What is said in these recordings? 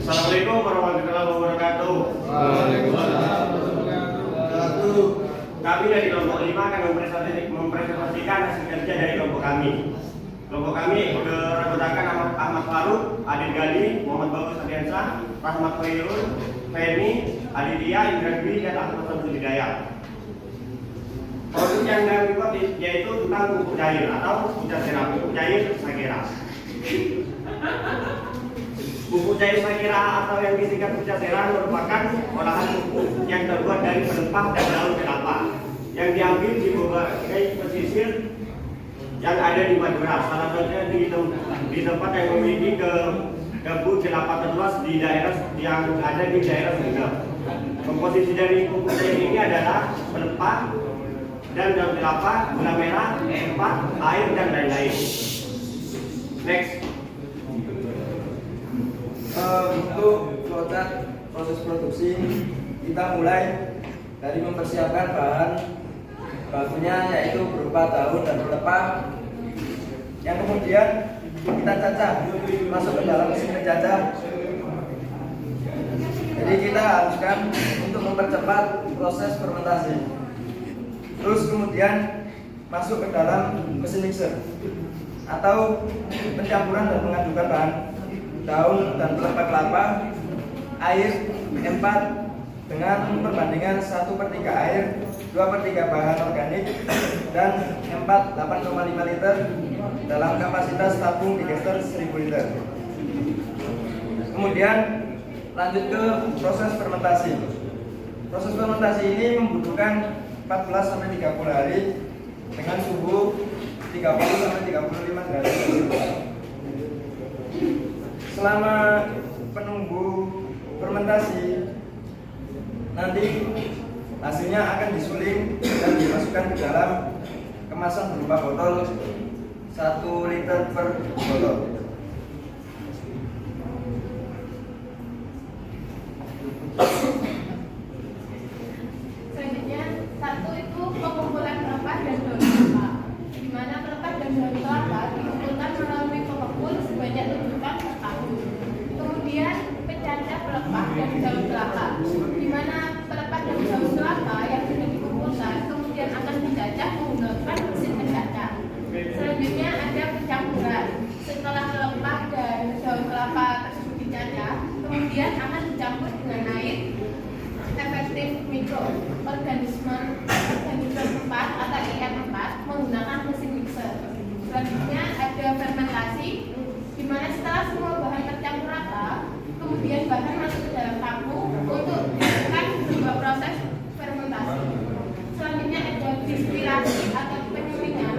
Assalamualaikum warahmatullahi wabarakatuh. Waalaikumsalam warahmatullahi wabarakatuh. Kami dari kelompok 5 akan mempresentasikan hasil kerja dari kelompok kami. Kelompok kami beranggotakan Ahmad Faruk, Adil Gali, Muhammad Bagus Adiansa, Rahmat Khairul, Feni, Aditya, Indra Dwi, dan Ahmad Samsul Hidayat. Produk yang kami buat yaitu tentang pupuk cair atau pupuk cair Sakera. Pupuk cair Sakera atau yang disingkat pupuk Sakera merupakan olahan pupuk yang terbuat dari pelepah dan daun kelapa yang diambil di berbagai pesisir yang ada di Madura. Salah satunya di tempat yang memiliki kebun kelapa terluas di daerah yang ada di daerah Sunda. Komposisi dari pupuk cair ini adalah pelepah dan daun kelapa, gula merah, empat, air, dan lain-lain. Next. Untuk flowchart proses produksi, kita mulai dari mempersiapkan bahan bakunya, yaitu berupa daun dan pelepah, yang kemudian kita cacah masuk ke dalam mesin pencacah. Jadi kita haruskan untuk mempercepat proses fermentasi. Terus kemudian masuk ke dalam mesin mixer atau pencampuran dan mengadukan bahan daun dan pelepah kelapa, air 4 dengan perbandingan 1/3 air, 2/3 bahan organik, dan 8,5 liter dalam kapasitas tabung digester 1000 liter. Kemudian lanjut ke proses fermentasi. Proses fermentasi ini membutuhkan 14-30 hari dengan suhu 30-35 derajat Celcius. Selama penunggu fermentasi, nanti hasilnya akan disuling dan dimasukkan ke dalam kemasan berupa botol 1 liter per botol. Selanjutnya, satu itu pengumpulan pelepah dan daun kelapa, di mana pelepah dan daun kelapa dikumpulkan melalui pengepul sebanyak 7 ton per tahun. Kemudian pencacah pelepah dan daun kelapa, di mana pelepah dan daun kelapa yang sudah dikumpulkan kemudian akan dicacah menggunakan mesin pencacah. Selanjutnya ada pencampuran. Setelah pelepah dan daun kelapa tersebut dicacah, kemudian akan dicampur dengan air efektif mikroorganisme 4 atau IM4 menggunakan mesin mixer. Selanjutnya ada fermentasi, di mana setelah semua bahan tercampur rata, kemudian bahan masuk ke dalam tabung untuk dilakukan sebuah proses fermentasi. Selanjutnya ada distilasi atau penyulingan,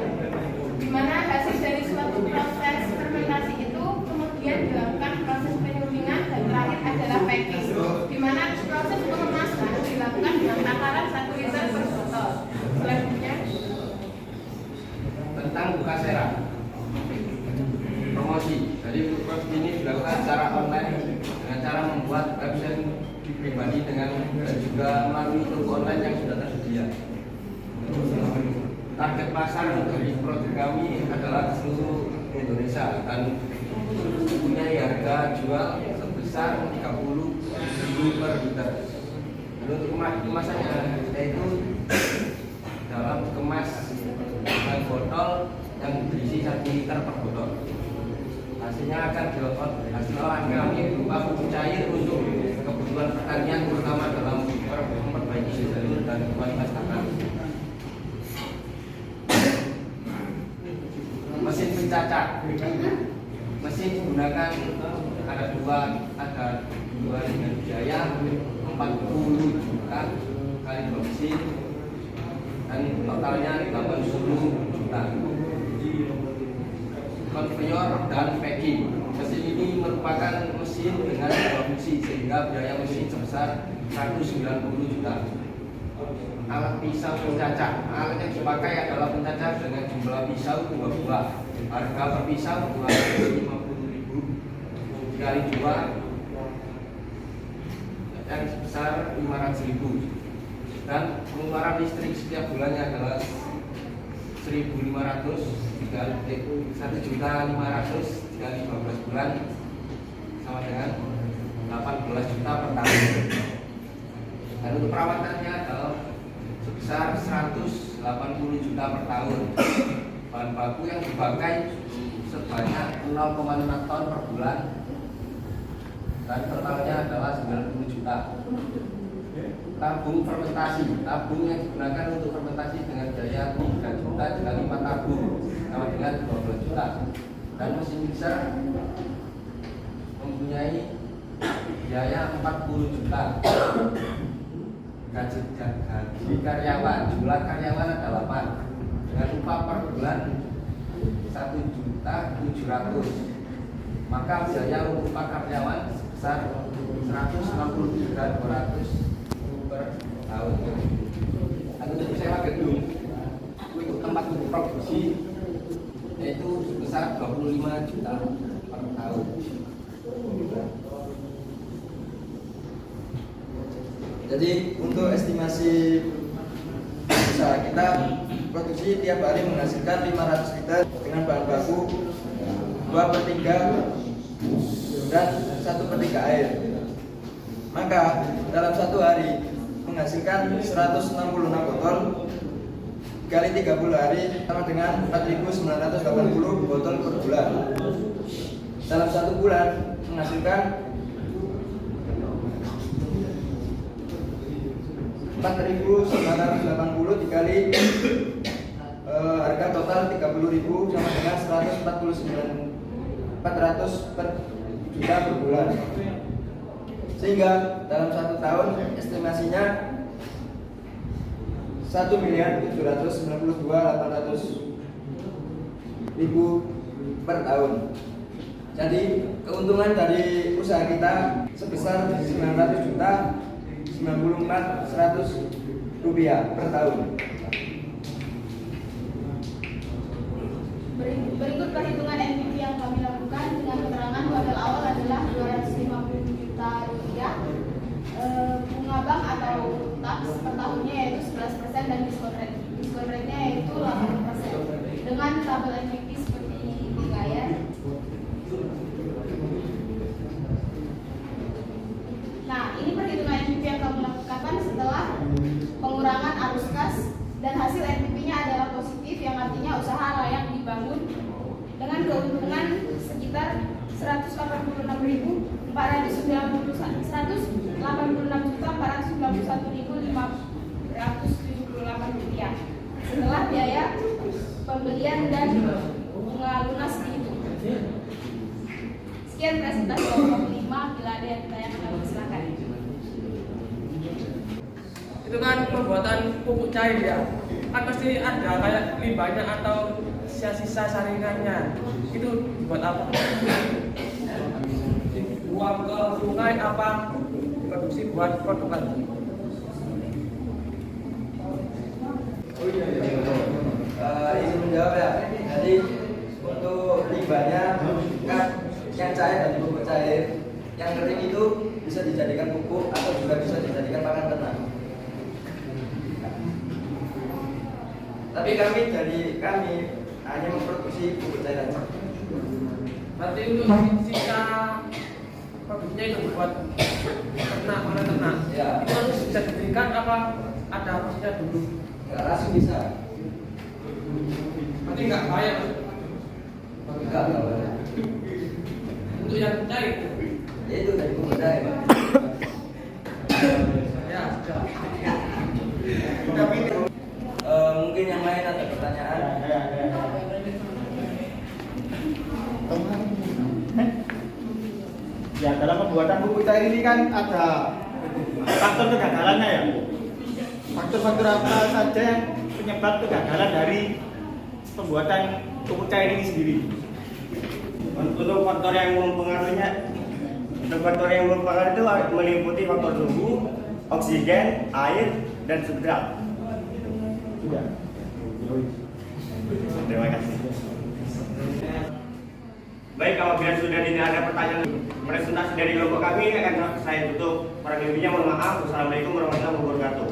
di mana hasil dari suatu proses fermentasi itu kemudian dilakukan proses penyulingan, dan terakhir adalah packing, di mana proses pengemasan dilakukan dengan takaran 1 liter per botol. Selanjutnya tentang buka serah promosi. Jadi proses ini dilakukan secara online dengan cara membuat website pribadi dan juga melalui toko online yang sudah tersedia. Target pasar dari produk kami adalah seluruh Indonesia dan punya harga jual sebesar 30.000 per liter. Untuk kemasannya yaitu dalam kemas dan botol yang berisi 1 liter per botol. Hasilnya akan dilakukan hasil olahan kami berupa pupuk cair untuk kebutuhan pertanian, terutama dalam memperbaiki jalur dan kualitas tanah. Mesin pencacah. Mesin digunakan ada dua dengan biaya 40 juta kali 2 mesin, dan totalnya 80 juta. Konveyor dan packing. Mesin ini merupakan mesin dengan 2 fungsi sehingga biaya mesin sebesar 190 juta. Alat pisau pencacah. Alat yang dipakai adalah pencacah dengan jumlah pisau 2 buah. Harga per pisau 250.000 dikali 2 yang sebesar 500.000. Dan pengeluaran listrik setiap bulannya adalah 1.500 1.500.000 dikali 12 bulan sama dengan 8 Dan untuk perawatannya adalah sebesar 180 juta per tahun. Bahan baku yang dipakai sebanyak 0,5 ton per bulan, dan totalnya adalah 90 juta. Tabung fermentasi, tabung yang digunakan untuk fermentasi dengan daya 3 juta dikali 4 tabung sama dengan 12 juta. Dan mesin mixer mempunyai biaya 40 juta. Gaji karyawan, jumlah karyawan ada 8 dengan upah per bulan 1.700.000. Maka biaya untuk upah karyawan sebesar 163.200 per tahun. Dan untuk sewa gedung untuk tempat untuk produksi yaitu sebesar 25 juta per tahun. Jadi untuk estimasi usaha kita, produksi tiap hari menghasilkan 500 liter dengan bahan baku 2/3 dan 1/3 air. Maka dalam satu hari menghasilkan 166 botol kali 30 hari sama dengan 4.980 botol per bulan. Dalam satu bulan menghasilkan 4.980 dikali harga total 30.000 sama dengan 400 per juta per bulan. Sehingga dalam satu tahun estimasinya 1.792.800.000 per tahun. Jadi keuntungan dari usaha kita sebesar 900 juta 94.100 rupiah per tahun. Berikut perhitungan NPV yang kami lakukan dengan keterangan modal awal adalah 250 juta rupiah, bunga bank atau tax per tahunnya yaitu 11% dan diskon rate-nya yaitu 8%. Dengan tabel NPV seperti ini ya. Nah, ini perhitungan NPV yang kami lakukan setelah pengurangan arus kas, dan hasil NPV-nya adalah positif, yang artinya usaha layak dibangun dengan keuntungan sekitar 186.491.578 rupiah setelah biaya pembelian dan bunga lunas dihitung. Sekian presentasi kelompok 5. Bila ada yang ditanyakan, silakan. Itu kan pembuatan pupuk cair ya, kan pasti ada kayak limbahnya atau sisa-sisa saringannya. Itu buat apa? Buang ke sungai apa produksi buat produk lagi? Izin menjawab ya. Jadi untuk limbahnya kan yang cair dan pupuk cair, yang kering itu bisa dijadikan pupuk atau juga bisa dijadikan pakan ternak. Tapi kami hanya memproduksi pupuk cair saja. Berarti untuk sisa produknya itu buat ternak, oleh ternak. Ya. Itu harus bisa diberikan apa ada harusnya dulu? Enggak langsung bisa. Berarti nggak bayar. Enggak bayar. Untuk yang cair. Ya itu dari pupuk cair. Ya, sudah. Mungkin yang lain ada pertanyaan? Ya, dalam pembuatan pupuk cair ini kan ada faktor kegagalannya ya. Faktor-faktor apa saja yang penyebab kegagalan dari pembuatan pupuk cair ini sendiri? Untuk faktor yang mempengaruhi itu meliputi faktor suhu, oksigen, air, dan substrat. Sudah. Terima kasih. Baik, kalau sudah tidak ada pertanyaan, presentasi dari kelompok kami akan saya tutup. Kurang lebihnya mohon maaf. Wassalamualaikum warahmatullahi wabarakatuh.